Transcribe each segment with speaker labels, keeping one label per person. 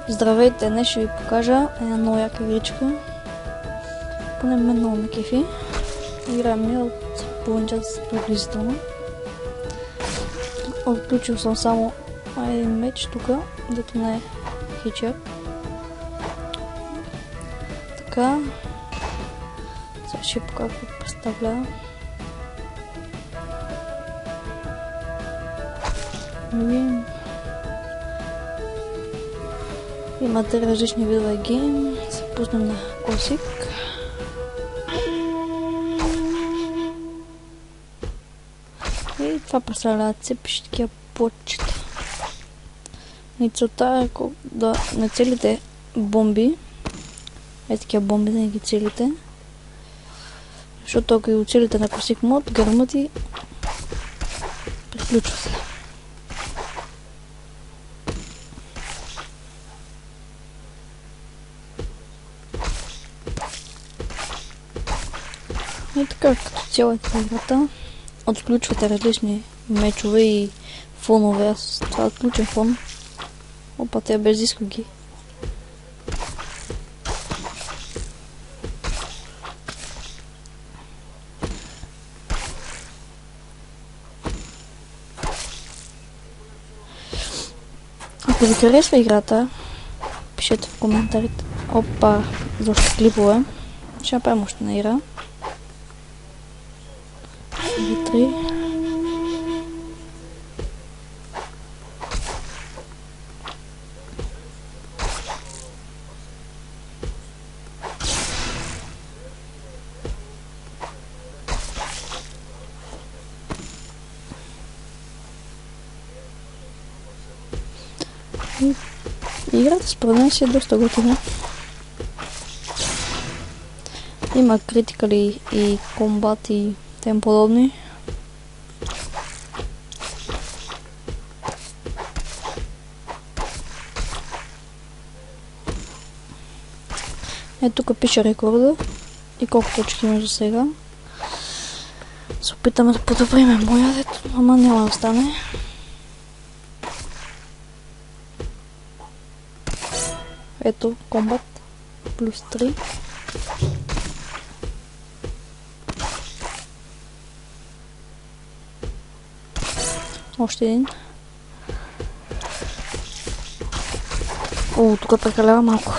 Speaker 1: Здравейте, днес ще ви покажа една много яка игричка. Поне мен много ме кефи. Играем я от половин час приблизително. Отключил съм само един меч тук, дето не е хичър. Така. Сега ще покажа какво представлява. Имате различни видове гейм. Се пуснем на класик. И това представлява цепиш такива плочета. И целта е да не целите бомби. Такива бомби да не ги целите. Защото ако ги оцелите на класик мод, гърмът и приключва се. И така, като цялата играта, отключвате различни мечове и фонове. Аз това отключен фон. Опа, тя без изходи. Ако ви харесва играта, пишете в коментарите. Опа, защо клипове. Ще направим още на игра. Играта според мен си е доста готина. Има критикали и комбат и тем подобни. Тук пише рекорда и колко точки има за сега. Се опитаме да подобрим моя дето, ама няма да стане. Ето, комбат плюс 3. Още един. О, тук прекалява малко.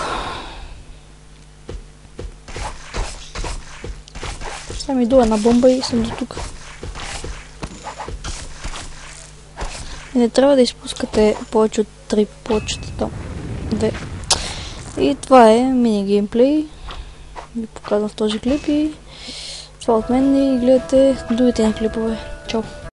Speaker 1: Сега ми идва една бомба и съм до тук. И не трябва да изпускате повече от 3 почета. 2. И това е мини геймплей. Ви показвам в този клип и това от мен и гледате другите ни клипове. Чао!